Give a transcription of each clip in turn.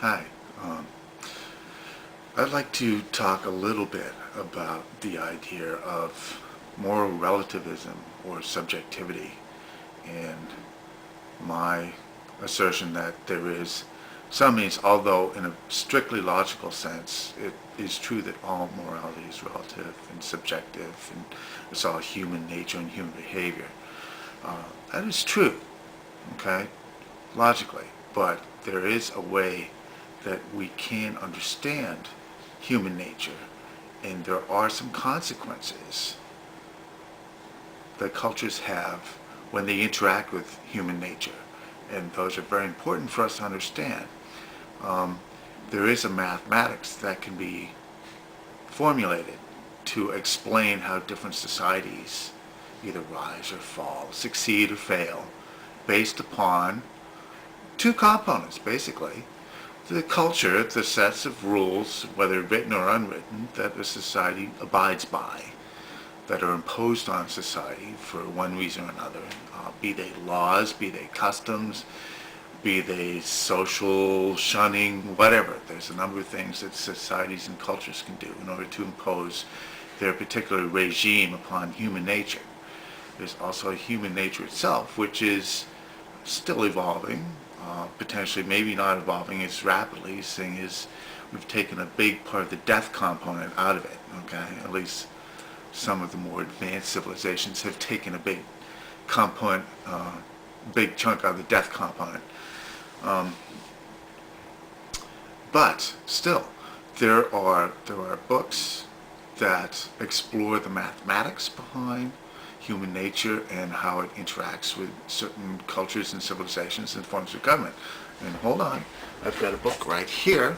Hi. Um, I'd like to talk a little bit about the idea of moral relativism or subjectivity and my assertion that there is some means, although in a strictly logical sense, it is true that all morality is relative and subjective and it's all human nature and human behavior. That is true, okay, logically, but there is a way that we can understand human nature, and there are some consequences that cultures have when they interact with human nature, and those are very important for us to understand. Um, there is a mathematics that can be formulated to explain how different societies either rise or fall, succeed or fail, based upon two components, basically. The culture, the sets of rules, whether written or unwritten, that a society abides by, that are imposed on society for one reason or another, be they laws, be they customs, be they social shunning, whatever. There's a number of things that societies and cultures can do in order to impose their particular regime upon human nature. There's also human nature itself, which is still evolving, potentially maybe not evolving as rapidly, seeing as we've taken a big part of the death component out of it, okay? At least some of the more advanced civilizations have taken a big component, big chunk out of the death component. Um, but still, there are books that explore the mathematics behind human nature and how it interacts with certain cultures and civilizations and forms of government. And hold on, I've got a book right here,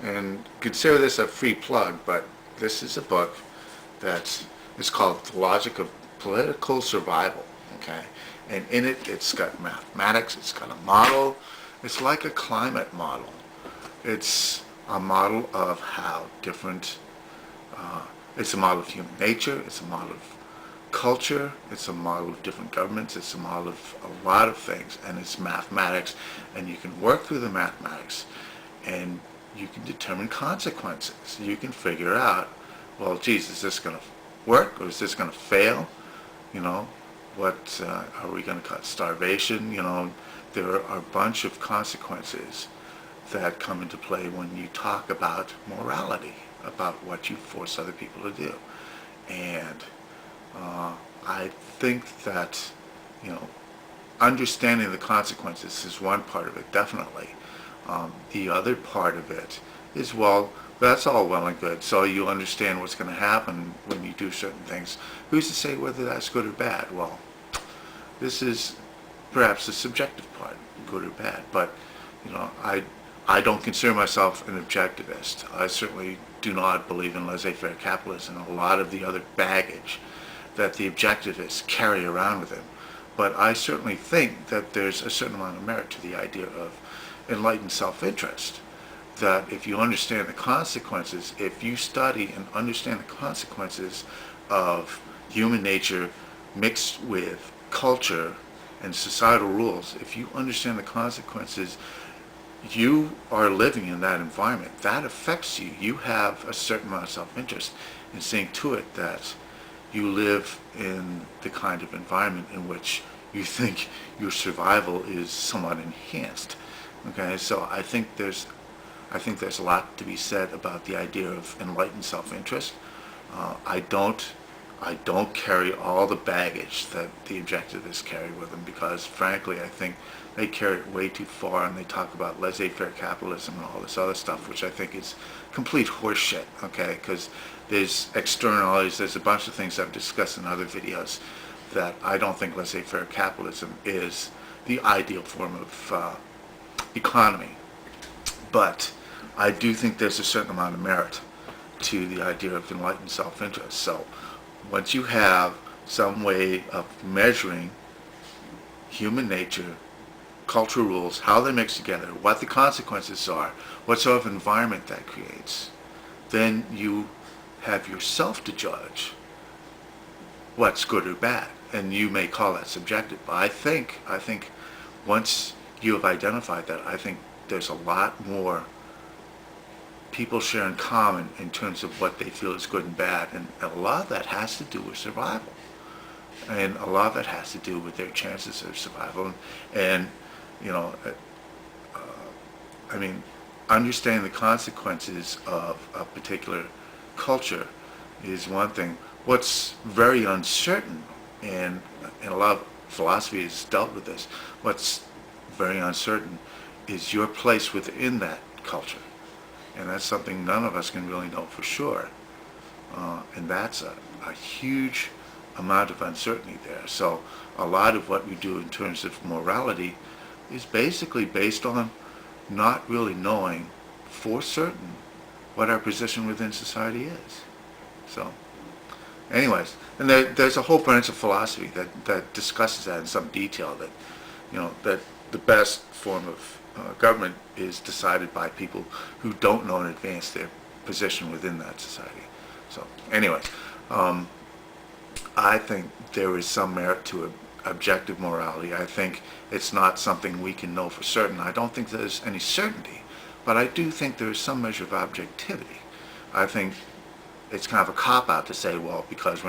and consider this a free plug, but this is a book that is called The Logic of Political Survival, okay? And in it, it's got mathematics, it's got a model, it's like a climate model. It's a model of how different, it's a model of human nature, it's a model of culture, it's a model of different governments, it's a model of a lot of things, and it's mathematics, and you can work through the mathematics, and you can determine consequences. You can figure out, well, geez, is this going to work, or is this going to fail? You know, what, are we going to cut starvation? You know, there are a bunch of consequences that come into play when you talk about morality, about what you force other people to do. And I think that, you know, understanding the consequences is one part of it, definitely. The other part of it is, well, that's all well and good. So you understand what's going to happen when you do certain things. Who's to say whether that's good or bad? Well, this is perhaps the subjective part, good or bad. But, you know, I don't consider myself an objectivist. I certainly do not believe in laissez-faire capitalism and a lot of the other baggage that the objectivists carry around with them. But I certainly think that there's a certain amount of merit to the idea of enlightened self-interest. That if you understand the consequences, if you study and understand the consequences of human nature mixed with culture and societal rules, if you understand the consequences, you are living in that environment. That affects you. You have a certain amount of self-interest in seeing to it that you live in the kind of environment in which you think your survival is somewhat enhanced. Okay, so I think there's a lot to be said about the idea of enlightened self-interest. I don't carry all the baggage that the objectivists carry with them because, frankly, I think they carry it way too far, and they talk about laissez-faire capitalism and all this other stuff, which I think is complete horseshit, okay? Because there's externalities, there's a bunch of things I've discussed in other videos that I don't think laissez-faire capitalism is the ideal form of economy. But I do think there's a certain amount of merit to the idea of enlightened self-interest. So once you have some way of measuring human nature, cultural rules, how they mix together, what the consequences are, what sort of environment that creates, then you have yourself to judge what's good or bad. And you may call that subjective. But I think once you have identified that, I think there's a lot more people share in common in terms of what they feel is good and bad. And a lot of that has to do with survival. And a lot of that has to do with their chances of survival. And you know, I mean, understanding the consequences of a particular culture is one thing. What's very uncertain, and a lot of philosophy has dealt with this, what's very uncertain is your place within that culture. And that's something none of us can really know for sure. And that's a huge amount of uncertainty there. So a lot of what we do in terms of morality is basically based on not really knowing for certain what our position within society is. So anyways, and there's a whole branch of philosophy that discusses that in some detail, that that the best form of government is decided by people who don't know in advance their position within that society. So anyways, I think there is some merit to objective morality. I think it's not something we can know for certain. I don't think there's any certainty, but I do think there is some measure of objectivity. I think it's kind of a cop-out to say, well, because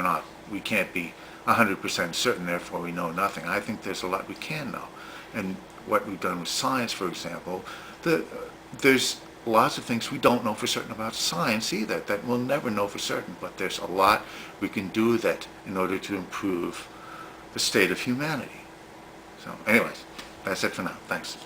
we can't be 100% certain, therefore we know nothing. I think there's a lot we can know. And what we've done with science, for example, there's lots of things we don't know for certain about science either, that we'll never know for certain, but there's a lot we can do with it in order to improve the state of humanity. So anyways, that's it for now. Thanks.